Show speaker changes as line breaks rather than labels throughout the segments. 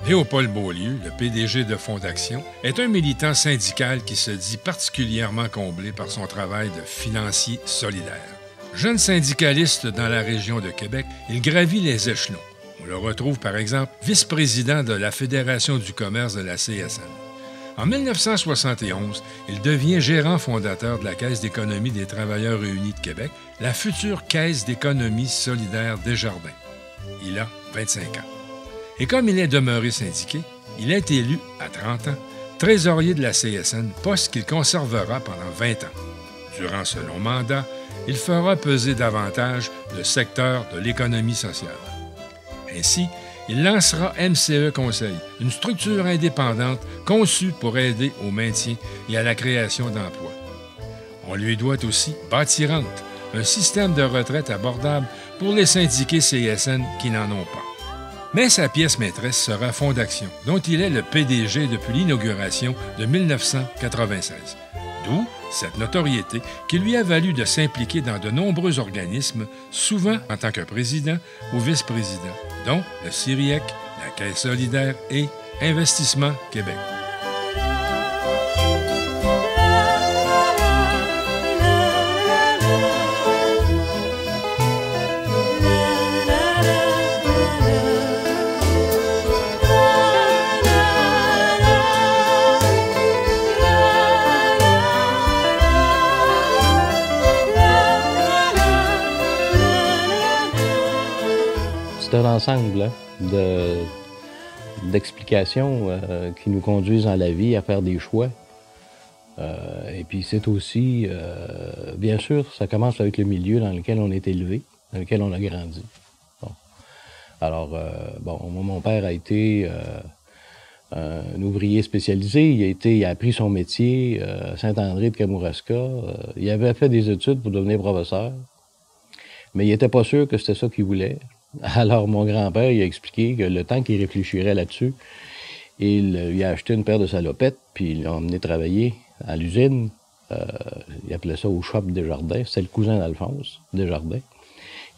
Léopold Beaulieu, le PDG de Fonds d'Action, est un militant syndical qui se dit particulièrement comblé par son travail de financier solidaire. Jeune syndicaliste dans la région de Québec, il gravit les échelons. On le retrouve par exemple vice-président de la Fédération du commerce de la CSN. En 1971, il devient gérant fondateur de la Caisse d'économie des Travailleurs réunis de Québec, la future Caisse d'économie solidaire Desjardins. Il a 25 ans. Et comme il est demeuré syndiqué, il est élu à 30 ans trésorier de la CSN, poste qu'il conservera pendant 20 ans. Durant ce long mandat, il fera peser davantage le secteur de l'économie sociale. Ainsi, il lancera MCE Conseil, une structure indépendante conçue pour aider au maintien et à la création d'emplois. On lui doit aussi Bâtirante, un système de retraite abordable pour les syndiqués CSN qui n'en ont pas. Mais sa pièce maîtresse sera Fonds d'Action, dont il est le PDG depuis l'inauguration de 1996. D'où cette notoriété qui lui a valu de s'impliquer dans de nombreux organismes, souvent en tant que président ou vice-président, dont le CIRIEC, la Caisse solidaire et Investissement Québec.
C'est un ensemble d'explications qui nous conduisent dans la vie à faire des choix. Et puis c'est aussi, bien sûr, ça commence avec le milieu dans lequel on est élevé, dans lequel on a grandi. Bon. Alors, moi, mon père a été un ouvrier spécialisé. Il a appris son métier à Saint-André de Kamouraska. Il avait fait des études pour devenir professeur, mais il n'était pas sûr que c'était ça qu'il voulait. Alors, mon grand-père, il a expliqué que le temps qu'il réfléchirait là-dessus, il lui a acheté une paire de salopettes, puis il l'a emmené travailler à l'usine. Il appelait ça au shop Desjardins. C'était le cousin d'Alphonse Desjardins.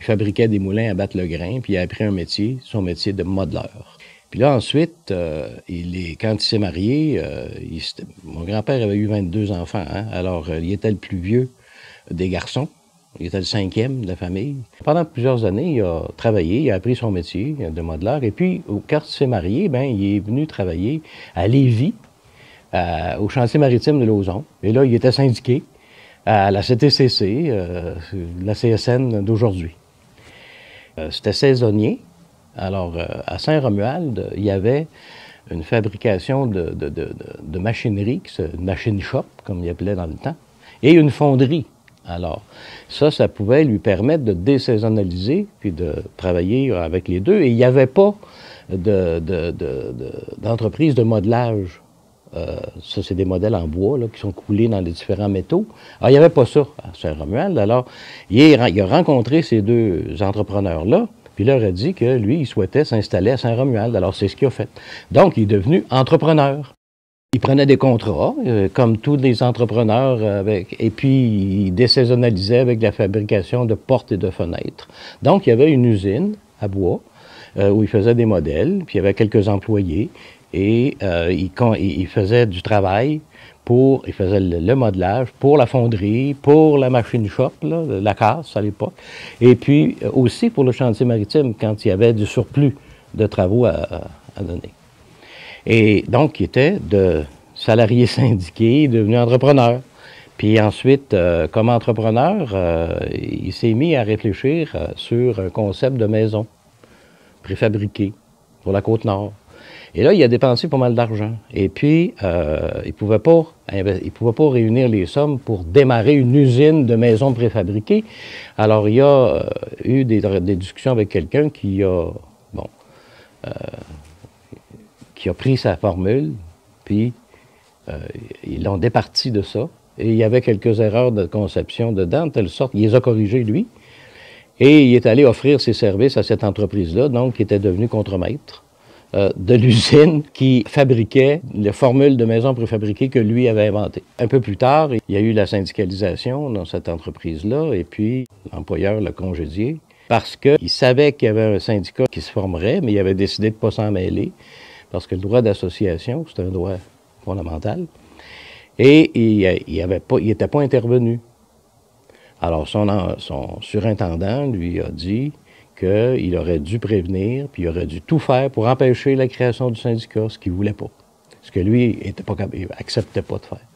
Il fabriquait des moulins à battre le grain, puis il a appris un métier, son métier de modeleur. Puis là, ensuite, quand il s'est marié, mon grand-père avait eu 22 enfants, hein? Alors, il était le plus vieux des garçons. Il était le 5e de la famille. Pendant plusieurs années, il a travaillé, il a appris son métier de modeleur. Et puis, quand il s'est marié, il est venu travailler à Lévis, au chantier maritime de Lauson. Et là, il était syndiqué à la CTCC, la CSN d'aujourd'hui. C'était saisonnier. Alors, à Saint-Romuald, il y avait une fabrication de machinerie, une machine shop, comme il appelait dans le temps, et une fonderie. Alors, ça pouvait lui permettre de désaisonnaliser puis de travailler avec les deux. Et il n'y avait pas d'entreprise de modelage. Ça, c'est des modèles en bois là, qui sont coulés dans les différents métaux. Alors, il n'y avait pas ça à Saint-Romuald. Alors, il a rencontré ces deux entrepreneurs-là, puis il leur a dit que lui, il souhaitait s'installer à Saint-Romuald. Alors, c'est ce qu'il a fait. Donc, il est devenu entrepreneur. Il prenait des contrats, comme tous les entrepreneurs, et puis il désaisonnalisait avec la fabrication de portes et de fenêtres. Donc, il y avait une usine à bois où il faisait des modèles, puis il y avait quelques employés, et il faisait du travail il faisait le modelage pour la fonderie, pour la machine shop, là, la casse à l'époque, et puis aussi pour le chantier maritime, quand il y avait du surplus de travaux à donner. Et donc, il était de salarié syndiqué, devenu entrepreneur. Puis ensuite, comme entrepreneur, il s'est mis à réfléchir sur un concept de maison préfabriquée pour la Côte-Nord. Et là, il a dépensé pas mal d'argent. Et puis, il pouvait pas réunir les sommes pour démarrer une usine de maisons préfabriquées. Alors, il y a eu des discussions avec quelqu'un qui a pris sa formule, puis ils l'ont départi de ça. Et il y avait quelques erreurs de conception dedans, de telle sorte qu'il les a corrigées, lui. Et il est allé offrir ses services à cette entreprise-là, donc qui était devenue contremaître de l'usine qui fabriquait les formules de maisons préfabriquées que lui avait inventées. Un peu plus tard, il y a eu la syndicalisation dans cette entreprise-là, et puis l'employeur l'a congédié parce qu'il savait qu'il y avait un syndicat qui se formerait, mais il avait décidé de ne pas s'en mêler, parce que le droit d'association, c'est un droit fondamental, et il n'était pas intervenu. Alors, son surintendant lui a dit qu'il aurait dû prévenir, puis il aurait dû tout faire pour empêcher la création du syndicat, ce qu'il ne voulait pas, ce que lui n'acceptait pas de faire.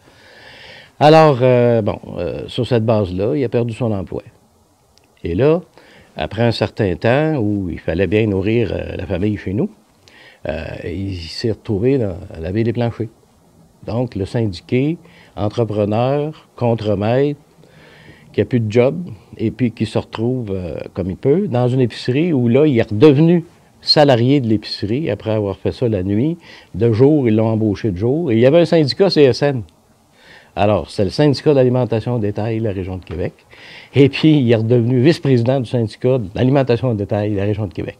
Alors, sur cette base-là, il a perdu son emploi. Et là, après un certain temps où il fallait bien nourrir la famille chez nous, il s'est retrouvé à laver les planchers. Donc, le syndiqué, entrepreneur, contremaître, qui n'a plus de job, et puis qui se retrouve comme il peut, dans une épicerie où là, il est redevenu salarié de l'épicerie, après avoir fait ça la nuit. De jour, ils l'ont embauché de jour. Et il y avait un syndicat CSN. Alors, c'est le syndicat d'alimentation au détail de la région de Québec. Et puis, il est redevenu vice-président du syndicat d'alimentation au détail de la région de Québec.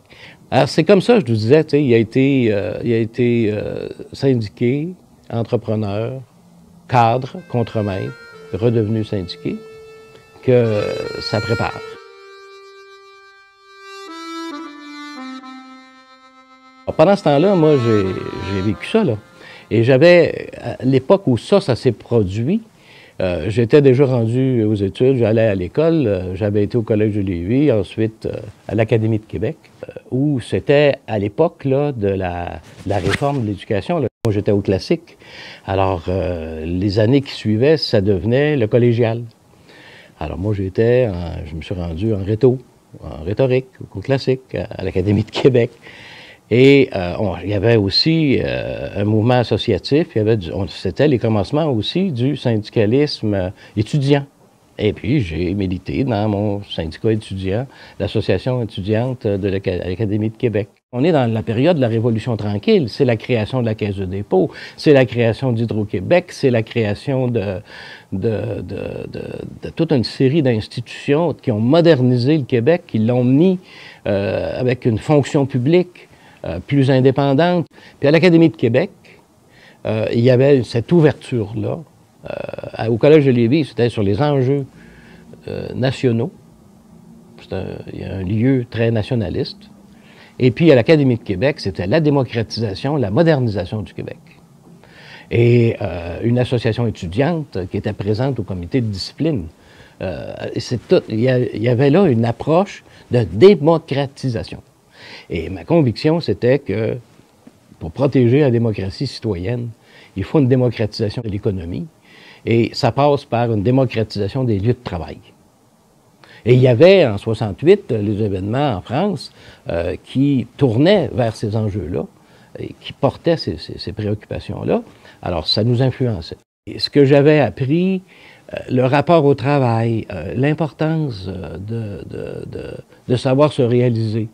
Alors, c'est comme ça, je vous disais, tu sais, il a été syndiqué, entrepreneur, cadre, contremaître, redevenu syndiqué, que ça prépare. Alors, pendant ce temps-là, moi, j'ai vécu ça, là. Et j'avais, à l'époque où ça s'est produit, j'étais déjà rendu aux études, j'allais à l'école, j'avais été au Collège de Lévis, ensuite à l'Académie de Québec, où c'était à l'époque là, de la réforme de l'éducation. Moi, j'étais au classique. Alors, les années qui suivaient, ça devenait le collégial. Alors, moi, je me suis rendu en rhétorique, au classique, à l'Académie de Québec. Et il y avait aussi un mouvement associatif, c'était les commencements aussi du syndicalisme étudiant. Et puis, j'ai milité dans mon syndicat étudiant, l'association étudiante de l'Académie de Québec. On est dans la période de la Révolution tranquille. C'est la création de la Caisse de dépôt, c'est la création d'Hydro-Québec, c'est la création de toute une série d'institutions qui ont modernisé le Québec, qui l'ont mis avec une fonction publique plus indépendante. Puis à l'Académie de Québec, il y avait cette ouverture-là. Au Collège de Lévis, c'était sur les enjeux nationaux. Il y a un lieu très nationaliste. Et puis à l'Académie de Québec, c'était la démocratisation, la modernisation du Québec. Et une association étudiante qui était présente au comité de discipline. Il y avait là une approche de démocratisation. Et ma conviction, c'était que pour protéger la démocratie citoyenne, il faut une démocratisation de l'économie. Et ça passe par une démocratisation des lieux de travail. Et il y avait, en 68, les événements en France qui tournaient vers ces enjeux-là et qui portaient ces préoccupations-là. Alors, ça nous influençait. Et ce que j'avais appris, le rapport au travail, l'importance de savoir se réaliser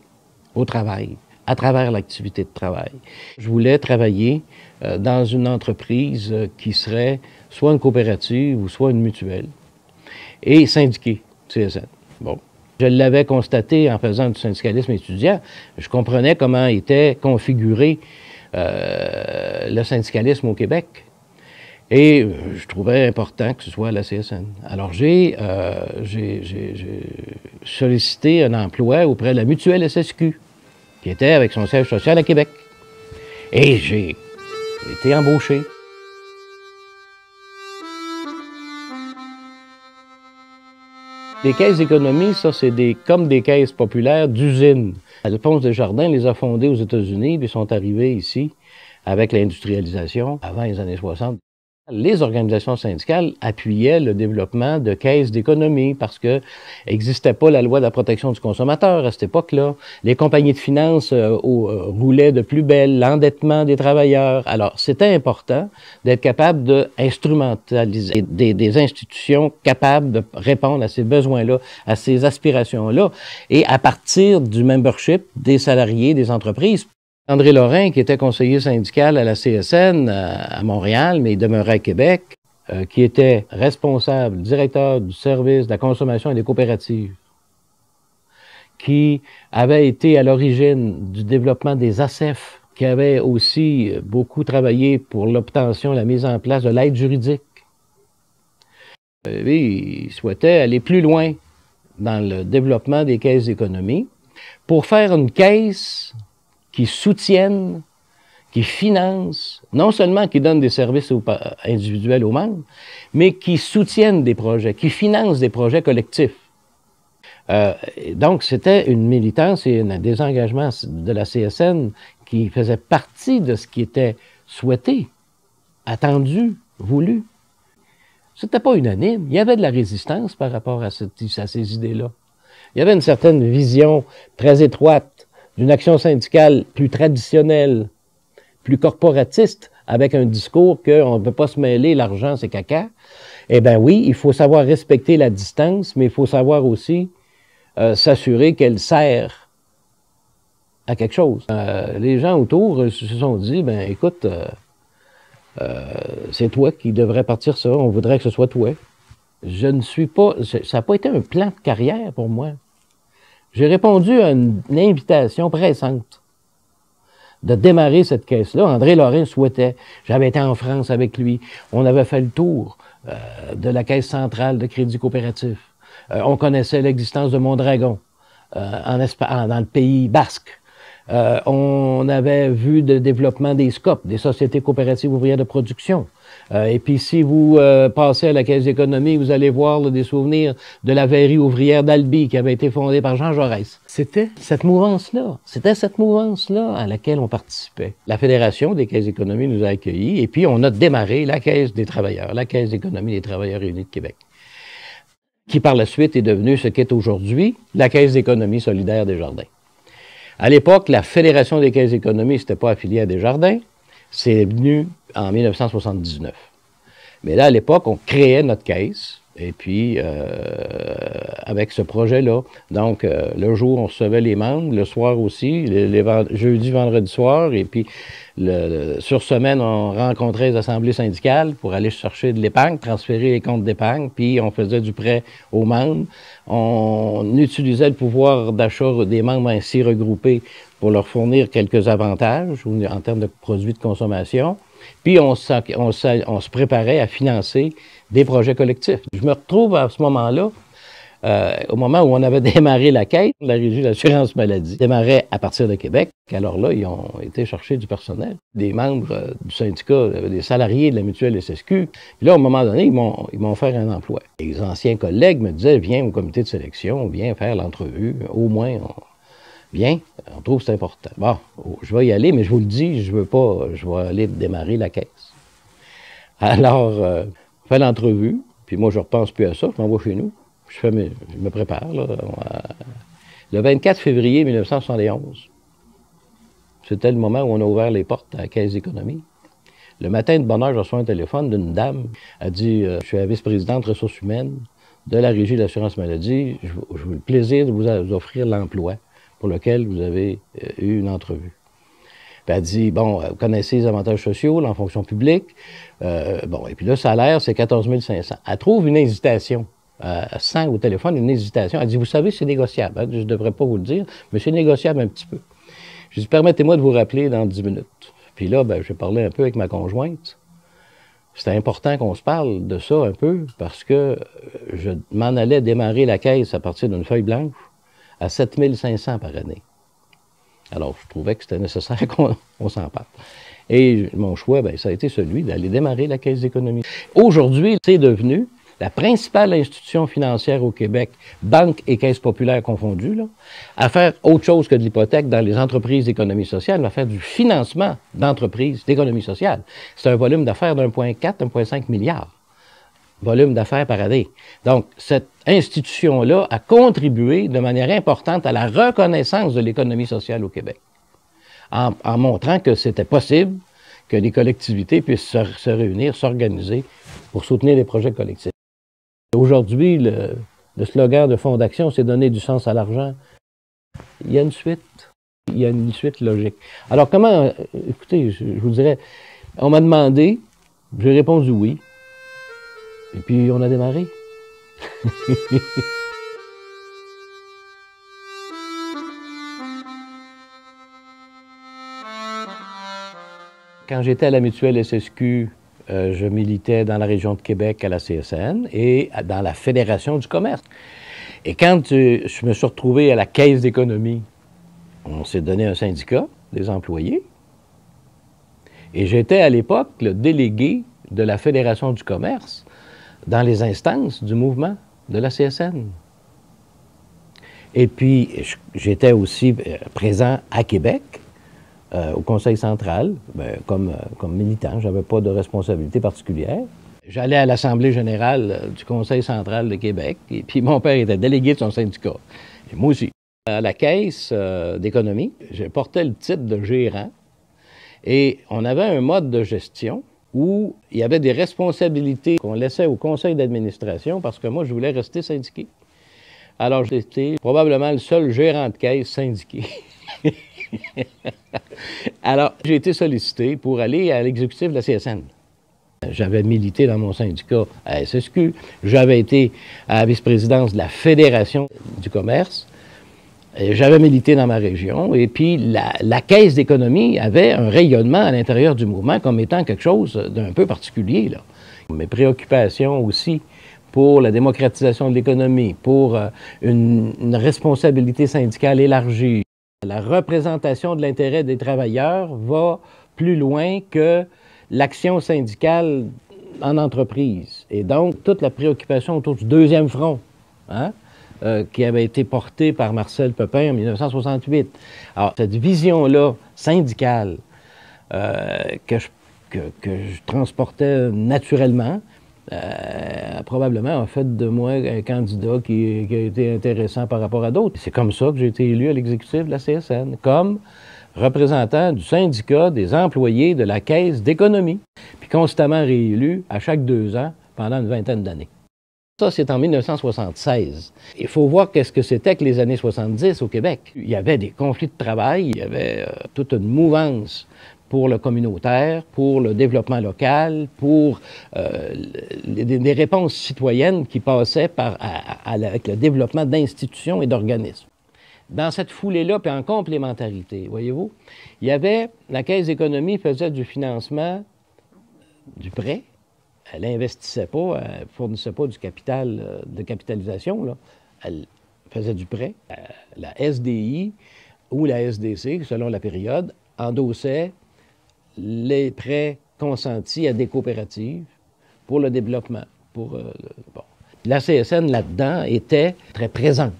au travail, à travers l'activité de travail. Je voulais travailler dans une entreprise qui serait soit une coopérative ou soit une mutuelle, et syndiqué, CSN. Bon. Je l'avais constaté en faisant du syndicalisme étudiant. Je comprenais comment était configuré le syndicalisme au Québec. Et je trouvais important que ce soit la CSN. Alors, j'ai sollicité un emploi auprès de la mutuelle SSQ, qui était avec son siège social à Québec. Et j'ai été embauché. Les caisses d'économie, ça, c'est comme des caisses populaires d'usines. Alphonse Desjardins les a fondées aux États-Unis, puis sont arrivés ici avec l'industrialisation avant les années 60. Les organisations syndicales appuyaient le développement de caisses d'économie parce que n'existait pas la loi de la protection du consommateur à cette époque-là. Les compagnies de finances roulaient de plus belle, l'endettement des travailleurs. Alors, c'était important d'être capable d'instrumentaliser des institutions capables de répondre à ces besoins-là, à ces aspirations-là, et à partir du membership des salariés des entreprises. André Lorrain, qui était conseiller syndical à la CSN à Montréal, mais il demeurait à Québec, qui était responsable, directeur du service de la consommation et des coopératives, qui avait été à l'origine du développement des ACEF, qui avait aussi beaucoup travaillé pour l'obtention, la mise en place de l'aide juridique. Lui, il souhaitait aller plus loin dans le développement des caisses d'économie pour faire une caisse qui soutienne, qui finance, non seulement qui donne des services individuels aux membres, mais qui soutiennent des projets, qui financent des projets collectifs. Donc, c'était une militance et un désengagement de la CSN qui faisait partie de ce qui était souhaité, attendu, voulu. C'était pas unanime. Il y avait de la résistance par rapport à ces idées-là. Il y avait une certaine vision très étroite d'une action syndicale plus traditionnelle, plus corporatiste, avec un discours qu'on ne peut pas se mêler, l'argent c'est caca. Eh bien oui, il faut savoir respecter la distance, mais il faut savoir aussi s'assurer qu'elle sert à quelque chose. Les gens autour se sont dit, ben écoute, c'est toi qui devrais partir ça, on voudrait que ce soit toi. Je ne suis pas, ça n'a pas été un plan de carrière pour moi. J'ai répondu à une invitation pressante de démarrer cette caisse-là. André Lorrain souhaitait. J'avais été en France avec lui. On avait fait le tour de la caisse centrale de crédit coopératif. On connaissait l'existence de Mondragon dans le Pays basque. On avait vu le développement des SCOP, des Sociétés coopératives ouvrières de production. Et puis, si vous passez à la Caisse d'économie, vous allez voir des souvenirs de la Verrerie ouvrière d'Albi qui avait été fondée par Jean Jaurès. C'était cette mouvance-là à laquelle on participait. La Fédération des caisses d'économie nous a accueillis et puis on a démarré la Caisse des travailleurs, la Caisse d'économie des travailleurs réunis de Québec, qui par la suite est devenue ce qu'est aujourd'hui la Caisse d'économie solidaire Desjardins. À l'époque, la Fédération des caisses d'économie n'était pas affiliée à Desjardins. C'est venu en 1979. Mais là, à l'époque, on créait notre caisse. Et puis, avec ce projet-là, donc, le jour, on recevait les membres, le soir aussi, jeudi, vendredi soir, et puis, sur semaine, on rencontrait les assemblées syndicales pour aller chercher de l'épargne, transférer les comptes d'épargne, puis on faisait du prêt aux membres. On utilisait le pouvoir d'achat des membres ainsi regroupés pour leur fournir quelques avantages en termes de produits de consommation. Puis on se préparait à financer des projets collectifs. Je me retrouve à ce moment-là, au moment où on avait démarré la caisse, la Régie de l'assurance maladie démarrait à partir de Québec. Alors là, ils ont été chercher du personnel, des membres du syndicat, des salariés de la mutuelle SSQ. Puis là, à un moment donné, ils m'ont offert un emploi. Les anciens collègues me disaient, viens au comité de sélection, viens faire l'entrevue, au moins... Bien, on trouve que c'est important. Bon, je vais y aller, mais je vous le dis, je vais aller démarrer la caisse. Alors, on fait l'entrevue, puis moi, je ne repense plus à ça, je m'en vais chez nous. Je me prépare, là. Le 24 février 1971, c'était le moment où on a ouvert les portes à la Caisse d'économie. Le matin de bonne heure, je reçois un téléphone d'une dame. Elle dit, je suis la vice-présidente ressources humaines de la Régie de l'assurance maladie. J'ai le plaisir de vous offrir l'emploi pour lequel vous avez eu une entrevue. Puis elle dit, bon, vous connaissez les avantages sociaux, en fonction publique. Bon, et puis le salaire, c'est 14 500. Elle trouve une hésitation. Elle sent au téléphone une hésitation. Elle dit, vous savez, c'est négociable. Hein? Je ne devrais pas vous le dire, mais c'est négociable un petit peu. Je dis, permettez-moi de vous rappeler dans 10 minutes. Puis là, ben, j'ai parlé un peu avec ma conjointe. C'était important qu'on se parle de ça un peu, parce que je m'en allais démarrer la caisse à partir d'une feuille blanche à 7 500 par année. Alors, je trouvais que c'était nécessaire qu'on s'en parle. Et mon choix, ben, ça a été celui d'aller démarrer la Caisse d'économie. Aujourd'hui, c'est devenu la principale institution financière au Québec, banque et caisse populaire confondues, là, à faire autre chose que de l'hypothèque dans les entreprises d'économie sociale, à faire du financement d'entreprises d'économie sociale. C'est un volume d'affaires d'1,4, 1,5 milliard. Volume d'affaires par année. Donc, cette institution-là a contribué de manière importante à la reconnaissance de l'économie sociale au Québec, en montrant que c'était possible que les collectivités puissent se réunir, s'organiser pour soutenir les projets collectifs. Aujourd'hui, le slogan de Fonds d'action, c'est donner du sens à l'argent. Il y a une suite. Il y a une suite logique. Alors, comment... écoutez, je vous dirais, on m'a demandé, j'ai répondu oui. Et puis, on a démarré. Quand j'étais à la mutuelle SSQ, je militais dans la région de Québec à la CSN et dans la Fédération du commerce. Et quand je me suis retrouvé à la Caisse d'économie, on s'est donné un syndicat des employés. Et j'étais à l'époque le délégué de la Fédération du commerce dans les instances du mouvement de la CSN. Et puis, j'étais aussi présent à Québec, au Conseil central, comme militant. Je n'avais pas de responsabilité particulière. J'allais à l'Assemblée générale du Conseil central de Québec, et puis mon père était délégué de son syndicat. Et moi aussi. À la Caisse d'économie, je portais le titre de gérant, et on avait un mode de gestion où il y avait des responsabilités qu'on laissait au conseil d'administration parce que moi, je voulais rester syndiqué. Alors, j'étais probablement le seul gérant de caisse syndiqué. Alors, j'ai été sollicité pour aller à l'exécutif de la CSN. J'avais milité dans mon syndicat à SSQ. J'avais été à la vice-présidence de la Fédération du commerce. J'avais milité dans ma région. Et puis, la Caisse d'économie avait un rayonnement à l'intérieur du mouvement comme étant quelque chose d'un peu particulier, là. Mes préoccupations aussi pour la démocratisation de l'économie, pour une responsabilité syndicale élargie. La représentation de l'intérêt des travailleurs va plus loin que l'action syndicale en entreprise. Et donc, toute la préoccupation autour du deuxième front, hein, qui avait été portée par Marcel Pepin en 1968. Alors, cette vision-là syndicale que je transportais naturellement, probablement a fait de moi un candidat qui a été intéressant par rapport à d'autres. C'est comme ça que j'ai été élu à l'exécutif de la CSN, comme représentant du syndicat des employés de la Caisse d'économie, puis constamment réélu à chaque 2 ans pendant une vingtaine d'années. Ça, c'est en 1976. Il faut voir qu'est-ce que c'était que les années 70 au Québec. Il y avait des conflits de travail, il y avait toute une mouvance pour le communautaire, pour le développement local, pour des réponses citoyennes qui passaient avec le développement d'institutions et d'organismes. Dans cette foulée-là, puis en complémentarité, voyez-vous, il y avait, la Caisse d'économie faisait du financement, du prêt. Elle n'investissait pas, elle ne fournissait pas du capital, de capitalisation, là. Elle faisait du prêt. La SDI ou la SDC, selon la période, endossait les prêts consentis à des coopératives pour le développement. Bon. La CSN, là-dedans, était très présente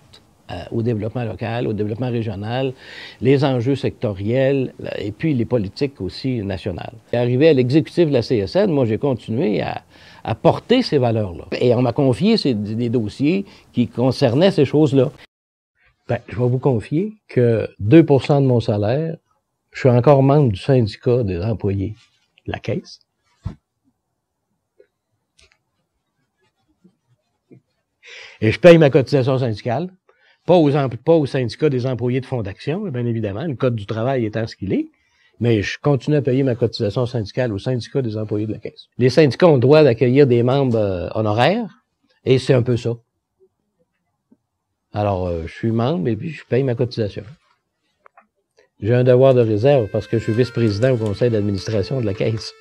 au développement local, au développement régional, les enjeux sectoriels et puis les politiques aussi nationales. Arrivé à l'exécutif de la CSN, moi, j'ai continué à porter ces valeurs-là. Et on m'a confié des dossiers qui concernaient ces choses-là. Je vais vous confier que 2 % de mon salaire, je suis encore membre du syndicat des employés de la Caisse. Et je paye ma cotisation syndicale, pas au syndicat des employés de fondation, bien évidemment, le Code du travail étant ce qu'il est, mais je continue à payer ma cotisation syndicale au syndicat des employés de la Caisse. Les syndicats ont le droit d'accueillir des membres honoraires, et c'est un peu ça. Alors, je suis membre et puis je paye ma cotisation. J'ai un devoir de réserve parce que je suis vice-président au conseil d'administration de la Caisse.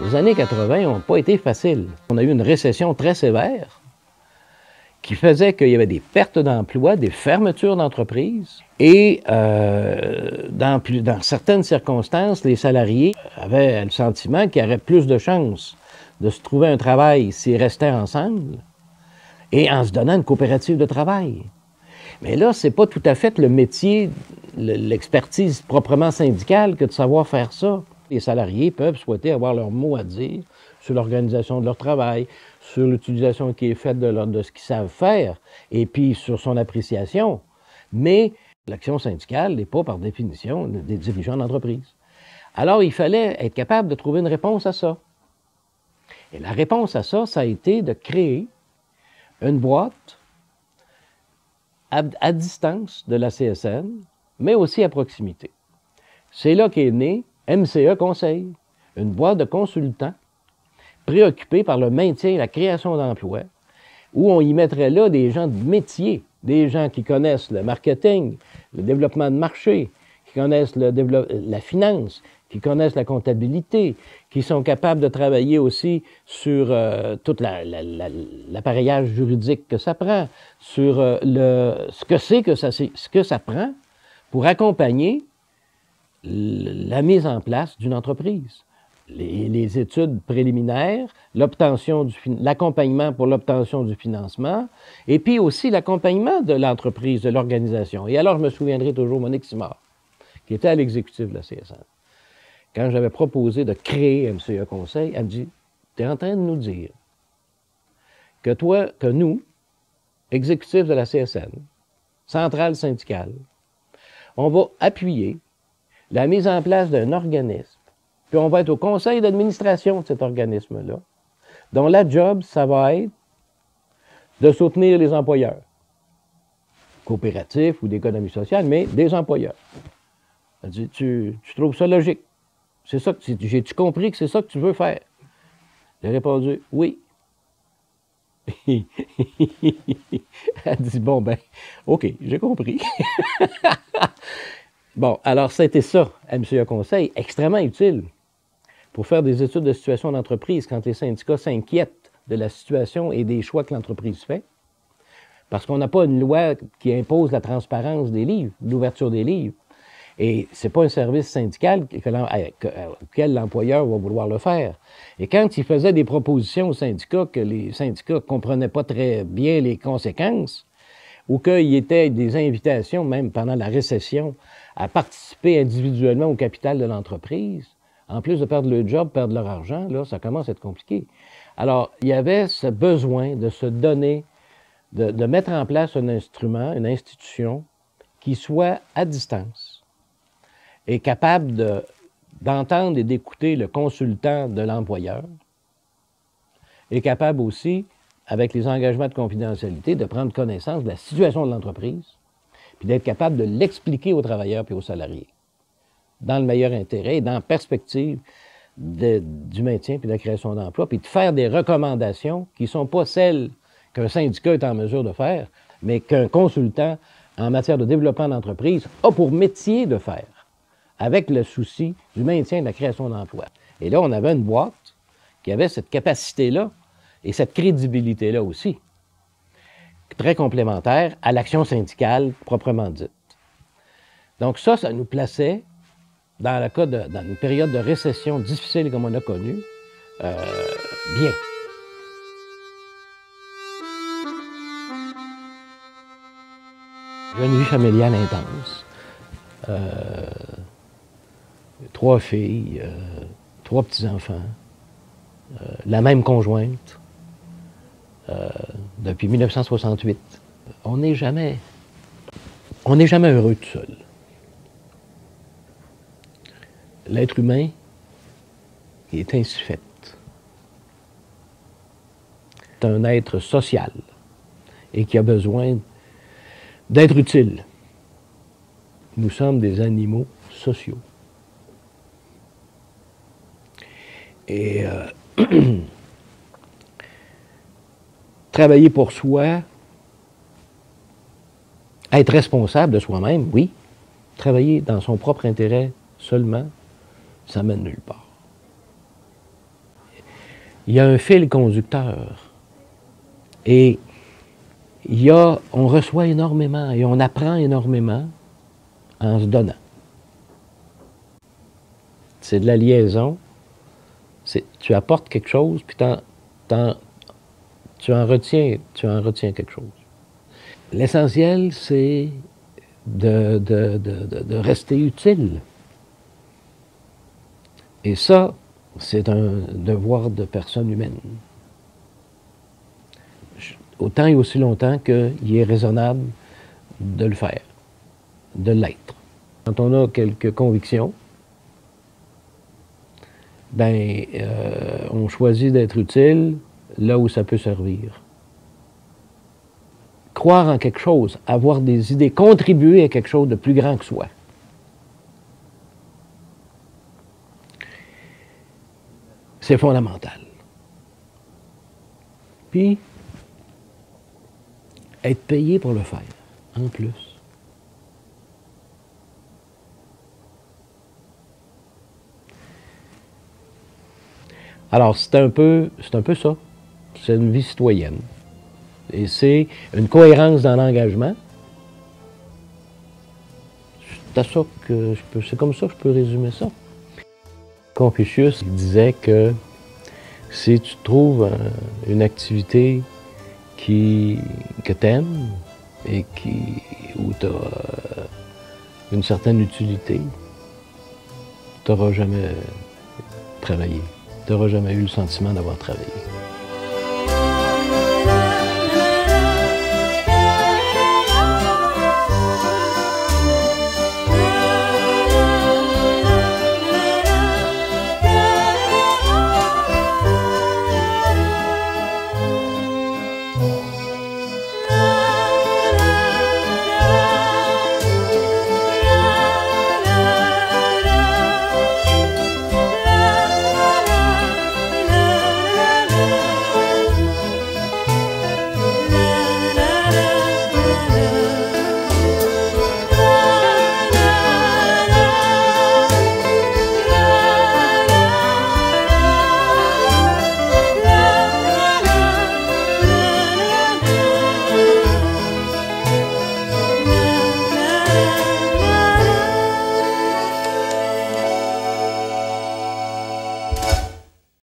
Les années 80 n'ont pas été faciles. On a eu une récession très sévère qui faisait qu'il y avait des pertes d'emplois, des fermetures d'entreprises et dans certaines circonstances, les salariés avaient le sentiment qu'il y aurait plus de chances de se trouver un travail s'ils restaient ensemble et en se donnant une coopérative de travail. Mais là, c'est pas tout à fait le métier, l'expertise proprement syndicale que de savoir faire ça. Les salariés peuvent souhaiter avoir leur mot à dire sur l'organisation de leur travail, sur l'utilisation qui est faite de ce qu'ils savent faire, et puis sur son appréciation. Mais l'action syndicale n'est pas, par définition, des dirigeants d'entreprise. Alors, il fallait être capable de trouver une réponse à ça. Et la réponse à ça, ça a été de créer une boîte à distance de la CSN, mais aussi à proximité. C'est là qu'est né MCE Conseil, une boîte de consultants préoccupés par le maintien et la création d'emplois, où on y mettrait là des gens de métier, des gens qui connaissent le marketing, le développement de marché, qui connaissent la finance, qui connaissent la comptabilité, qui sont capables de travailler aussi sur tout l'appareillage juridique que ça prend, sur ce que ça prend pour accompagner la mise en place d'une entreprise. Les études préliminaires, l'accompagnement pour l'obtention du financement, et puis aussi l'accompagnement de l'entreprise, de l'organisation. Et alors, je me souviendrai toujours Monique Simard, qui était à l'exécutif de la CSN. Quand j'avais proposé de créer MCA Conseil, elle me dit, « Tu es en train de nous dire que nous, exécutifs de la CSN, centrale syndicale, on va appuyer la mise en place d'un organisme, puis on va être au conseil d'administration de cet organisme-là, dont la job, ça va être de soutenir les employeurs, coopératifs ou d'économie sociale, mais des employeurs. » Elle dit, tu trouves ça logique? C'est ça que j'ai-tu compris que c'est ça que tu veux faire? J'ai répondu, oui. Elle dit, bon, ben, OK, j'ai compris. Bon, alors, c'était ça, MCA Conseil, extrêmement utile pour faire des études de situation d'entreprise quand les syndicats s'inquiètent de la situation et des choix que l'entreprise fait. Parce qu'on n'a pas une loi qui impose la transparence des livres, l'ouverture des livres. Et ce n'est pas un service syndical auquel l'employeur va vouloir le faire. Et quand il faisait des propositions aux syndicats que les syndicats ne comprenaient pas très bien les conséquences, ou qu'il y était des invitations, même pendant la récession, à participer individuellement au capital de l'entreprise, en plus de perdre leur job, perdre leur argent, là, ça commence à être compliqué. Alors, il y avait ce besoin de se donner, de mettre en place un instrument, une institution qui soit à distance et capable d'entendre et d'écouter le consultant de l'employeur, est capable aussi, avec les engagements de confidentialité, de prendre connaissance de la situation de l'entreprise, puis d'être capable de l'expliquer aux travailleurs et aux salariés, dans le meilleur intérêt et dans la perspective du maintien puis de la création d'emplois, puis de faire des recommandations qui ne sont pas celles qu'un syndicat est en mesure de faire, mais qu'un consultant en matière de développement d'entreprise a pour métier de faire, avec le souci du maintien et de la création d'emplois. Et là, on avait une boîte qui avait cette capacité-là et cette crédibilité-là aussi, très complémentaire à l'action syndicale proprement dite. Donc ça nous plaçait, dans une période de récession difficile comme on a connu, bien. J'ai une vie familiale intense. 3 filles, 3 petits-enfants, la même conjointe depuis 1968. On n'est jamais heureux tout seul. L'être humain est ainsi fait. C'est un être social et qui a besoin d'être utile. Nous sommes des animaux sociaux. Et travailler pour soi, être responsable de soi-même, oui. Travailler dans son propre intérêt seulement, ça mène nulle part. Il y a un fil conducteur et on reçoit énormément et on apprend énormément en se donnant. C'est de la liaison. Tu apportes quelque chose, puis tu en retiens quelque chose. L'essentiel, c'est de rester utile. Et ça, c'est un devoir de personne humaine. Autant et aussi longtemps qu'il est raisonnable de le faire, de l'être. Quand on a quelques convictions, on choisit d'être utile là où ça peut servir. Croire en quelque chose, avoir des idées, contribuer à quelque chose de plus grand que soi. C'est fondamental. Puis, être payé pour le faire, en plus. Alors, c'est un peu ça. C'est une vie citoyenne. Et c'est une cohérence dans l'engagement. C'est comme ça que je peux résumer ça. Confucius disait que si tu trouves une activité que tu aimes et où tu as une certaine utilité, tu n'auras jamais travaillé. Tu n'auras jamais eu le sentiment d'avoir travaillé.